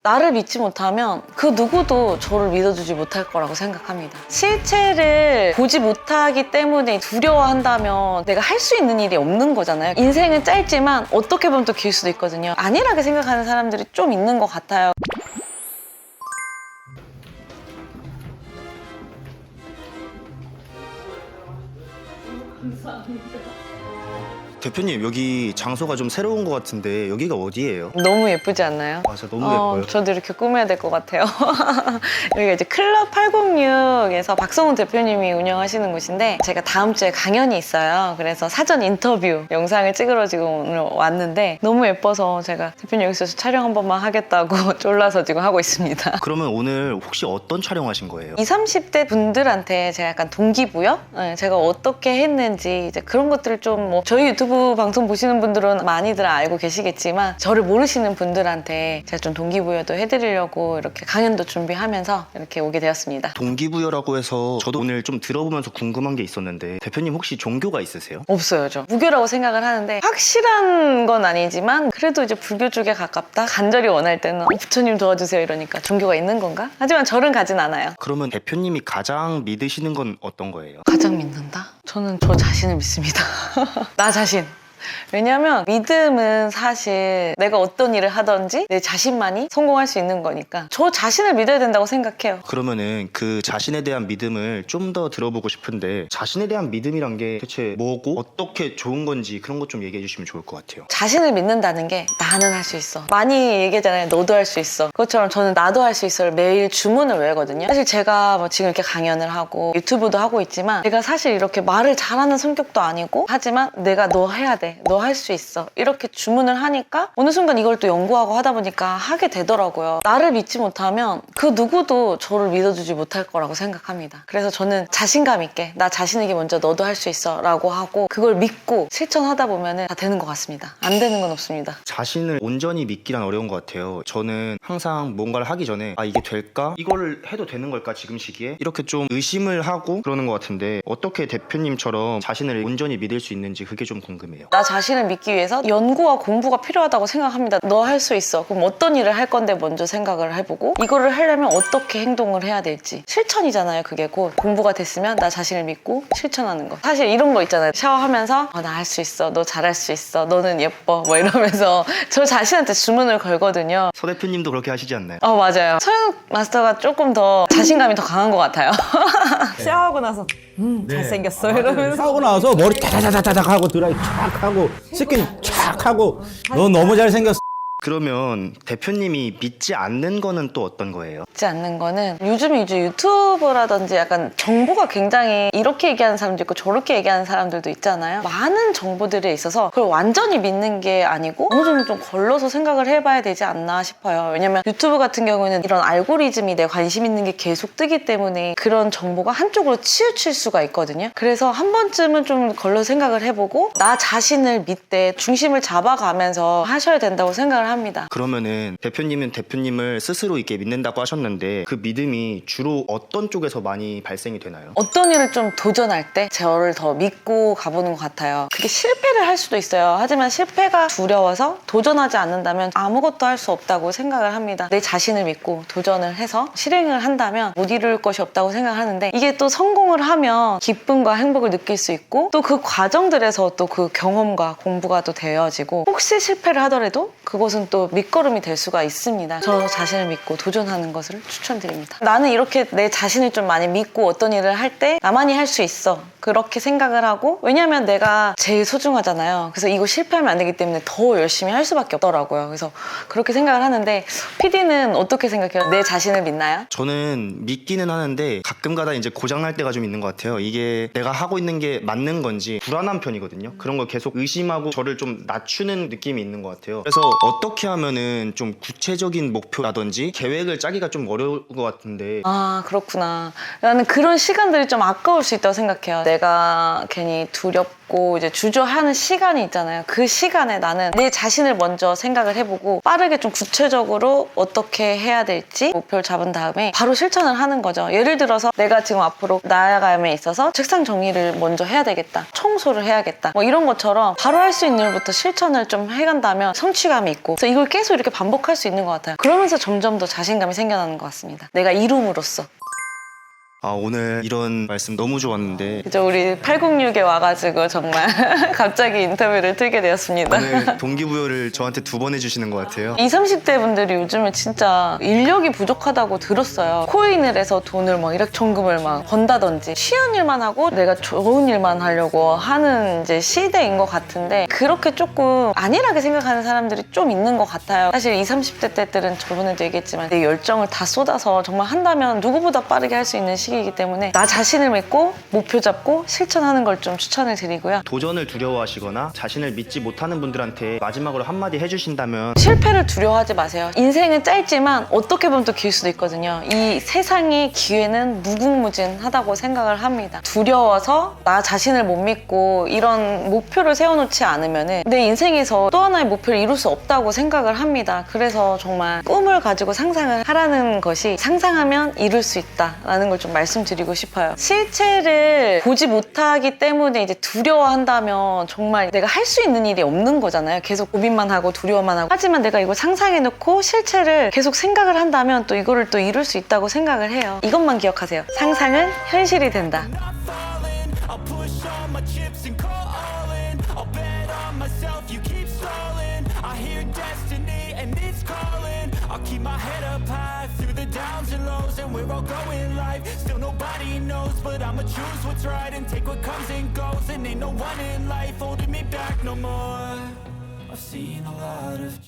나를 믿지 못하면 그 누구도 저를 믿어주지 못할 거라고 생각합니다. 실체를 보지 못하기 때문에 두려워한다면 내가 할 수 있는 일이 없는 거잖아요. 인생은 짧지만 어떻게 보면 또 길 수도 있거든요. 안일하게 생각하는 사람들이 좀 있는 것 같아요. 대표님, 여기 장소가 좀 새로운 것 같은데 여기가 어디예요? 너무 예쁘지 않나요? 맞아, 너무 예뻐요. 저도 이렇게 꾸며야 될 것 같아요. 여기가 이제 클럽 806에서 박성훈 대표님이 운영하시는 곳인데 제가 다음 주에 강연이 있어요. 그래서 사전 인터뷰 영상을 찍으러 지금 오늘 왔는데 너무 예뻐서 제가 대표님 여기서 촬영 한 번만 하겠다고 쫄라서 지금 하고 있습니다. 그러면 오늘 혹시 어떤 촬영하신 거예요? 20, 30대 분들한테 제가 약간 동기부여? 네, 제가 어떻게 했는지 이제 그런 것들을 좀 뭐 저희 유튜브 방송 보시는 분들은 많이들 알고 계시겠지만 저를 모르시는 분들한테 제가 좀 동기부여도 해드리려고 이렇게 강연도 준비하면서 이렇게 오게 되었습니다. 동기부여라고 해서 저도 오늘 좀 들어보면서 궁금한 게 있었는데 대표님 혹시 종교가 있으세요? 없어요, 저. 무교라고 생각을 하는데 확실한 건 아니지만 그래도 이제 불교 쪽에 가깝다? 간절히 원할 때는 부처님 도와주세요 이러니까 종교가 있는 건가? 하지만 절은 가진 않아요. 그러면 대표님이 가장 믿으시는 건 어떤 거예요? 가장 믿는다? 저는 저 자신을 믿습니다. 나 자신. 왜냐면 믿음은 사실 내가 어떤 일을 하든지 내 자신만이 성공할 수 있는 거니까 저 자신을 믿어야 된다고 생각해요. 그러면은 그 자신에 대한 믿음을 좀 더 들어보고 싶은데 자신에 대한 믿음이란 게 대체 뭐고 어떻게 좋은 건지 그런 것 좀 얘기해 주시면 좋을 것 같아요. 자신을 믿는다는 게 나는 할 수 있어. 많이 얘기하잖아요. 너도 할 수 있어. 그것처럼 저는 나도 할 수 있어를 매일 주문을 외우거든요. 사실 제가 뭐 지금 이렇게 강연을 하고 유튜브도 하고 있지만 제가 사실 이렇게 말을 잘하는 성격도 아니고 하지만 내가 너 해야 돼. 너 할 수 있어. 이렇게 주문을 하니까 어느 순간 이걸 또 연구하고 하다 보니까 하게 되더라고요. 나를 믿지 못하면 그 누구도 저를 믿어주지 못할 거라고 생각합니다. 그래서 저는 자신감 있게 나 자신에게 먼저 너도 할 수 있어 라고 하고 그걸 믿고 실천하다 보면 다 되는 것 같습니다. 안 되는 건 없습니다. 자신을 온전히 믿기란 어려운 것 같아요. 저는 항상 뭔가를 하기 전에 아 이게 될까? 이걸 해도 되는 걸까 지금 시기에? 이렇게 좀 의심을 하고 그러는 것 같은데 어떻게 대표님처럼 자신을 온전히 믿을 수 있는지 그게 좀 궁금해요. 나 자신을 믿기 위해서 연구와 공부가 필요하다고 생각합니다. 너 할 수 있어. 그럼 어떤 일을 할 건데 먼저 생각을 해보고 이거를 하려면 어떻게 행동을 해야 될지 실천이잖아요. 그게 곧 공부가 됐으면 나 자신을 믿고 실천하는 거. 사실 이런 거 있잖아요. 샤워하면서 나 할 수 있어. 너 잘할 수 있어. 너는 예뻐. 뭐 이러면서 저 자신한테 주문을 걸거든요. 서 대표님도 그렇게 하시지 않나요? 맞아요. 서영 마스터가 조금 더 자신감이 더 강한 것 같아요. 샤워하고 나서 잘생겼어 이러면서 샤워하고 나와서 머리 타다다다닥 하고 드라이 촥 하고 스킨 촥 하고 너 너무 잘생겼어. 그러면 대표님이 믿지 않는 거는 또 어떤 거예요? 믿지 않는 거는 요즘 이제 유튜브라든지 약간 정보가 굉장히 이렇게 얘기하는 사람도 있고 저렇게 얘기하는 사람들도 있잖아요. 많은 정보들에 있어서 그걸 완전히 믿는 게 아니고 어느 정도 좀 걸러서 생각을 해봐야 되지 않나 싶어요. 왜냐면 유튜브 같은 경우에는 이런 알고리즘이 내 관심 있는 게 계속 뜨기 때문에 그런 정보가 한쪽으로 치우칠 수가 있거든요. 그래서 한 번쯤은 좀 걸러 생각을 해보고 나 자신을 믿되 중심을 잡아가면서 하셔야 된다고 생각을 합니다. 그러면은 대표님은 대표님을 스스로 이렇게 믿는다고 하셨는데 그 믿음이 주로 어떤 쪽에서 많이 발생이 되나요? 어떤 일을 좀 도전할 때 저를 더 믿고 가보는 것 같아요. 그게 실패를 할 수도 있어요. 하지만 실패가 두려워서 도전하지 않는다면 아무것도 할 수 없다고 생각을 합니다. 내 자신을 믿고 도전을 해서 실행을 한다면 못 이룰 것이 없다고 생각하는데 이게 또 성공을 하면 기쁨과 행복을 느낄 수 있고 또 그 과정들에서 또 그 경험과 공부가 또 되어지고 혹시 실패를 하더라도 그것은 또 밑거름이 될 수가 있습니다. 저 자신을 믿고 도전하는 것을 추천드립니다. 나는 이렇게 내 자신을 좀 많이 믿고 어떤 일을 할 때 나만이 할 수 있어. 그렇게 생각을 하고 왜냐면 내가 제일 소중하잖아요. 그래서 이거 실패하면 안 되기 때문에 더 열심히 할 수밖에 없더라고요. 그래서 그렇게 생각을 하는데 PD는 어떻게 생각해요? 내 자신을 믿나요? 저는 믿기는 하는데 가끔가다 이제 고장날 때가 좀 있는 것 같아요. 이게 내가 하고 있는 게 맞는 건지 불안한 편이거든요. 그런 걸 계속 의심하고 저를 좀 낮추는 느낌이 있는 것 같아요. 그래서 어떻게 하면은 좀 구체적인 목표라든지 계획을 짜기가 좀 어려울 것 같은데 아, 그렇구나. 나는 그런 시간들이 좀 아까울 수 있다고 생각해요. 내가 괜히 두렵고 믿고 이제 주저하는 시간이 있잖아요. 그 시간에 나는 내 자신을 먼저 생각을 해보고 빠르게 좀 구체적으로 어떻게 해야 될지 목표를 잡은 다음에 바로 실천을 하는 거죠. 예를 들어서 내가 지금 앞으로 나아감에 있어서 책상 정리를 먼저 해야 되겠다, 청소를 해야겠다, 뭐 이런 것처럼 바로 할 수 있는 일부터 실천을 좀 해간다면 성취감이 있고, 그래서 이걸 계속 이렇게 반복할 수 있는 것 같아요. 그러면서 점점 더 자신감이 생겨나는 것 같습니다. 내가 이룸으로써. 오늘 이런 말씀 너무 좋았는데 그죠, 우리 806에 와가지고 정말 갑자기 인터뷰를 틀게 되었습니다. 오늘 동기부여를 저한테 2번 해주시는 것 같아요. 20, 30대 분들이 요즘에 진짜 인력이 부족하다고 들었어요. 코인을 해서 돈을 막 일확천금을 막 번다든지 쉬운 일만 하고 내가 좋은 일만 하려고 하는 이제 시대인 것 같은데, 그렇게 조금 안일하게 생각하는 사람들이 좀 있는 것 같아요. 사실 20, 30대 때들은 저번에도 얘기했지만 내 열정을 다 쏟아서 정말 한다면 누구보다 빠르게 할 수 있는 시기이기 때문에 나 자신을 믿고 목표 잡고 실천하는 걸 좀 추천을 드리고요. 도전을 두려워하시거나 자신을 믿지 못하는 분들한테 마지막으로 한마디 해주신다면 실패를 두려워하지 마세요. 인생은 짧지만 어떻게 보면 또 길 수도 있거든요. 이 세상의 기회는 무궁무진하다고 생각을 합니다. 두려워서 나 자신을 못 믿고 이런 목표를 세워놓지 않으면 내 인생에서 또 하나의 목표를 이룰 수 없다고 생각을 합니다. 그래서 정말 꿈을 가지고 상상을 하라는 것이, 상상하면 이룰 수 있다라는 걸 좀 말씀드리고 싶어요. 실체를 보지 못하기 때문에 이제 두려워한다면 정말 내가 할 수 있는 일이 없는 거잖아요. 계속 고민만 하고 두려워만 하고. 하지만 내가 이걸 상상해놓고 실체를 계속 생각을 한다면 또 이거를 또 이룰 수 있다고 생각을 해요. 이것만 기억하세요. 상상은 현실이 된다. I'll push all my chips and call all in. I'll bet on myself, you keep stalling. I hear destiny and it's calling. I'll keep my head up high through the downs and lows, and we're all going live. Still nobody knows, but I'ma choose what's right and take what comes and goes. And ain't no one in life holding me back no more. I've seen a lot of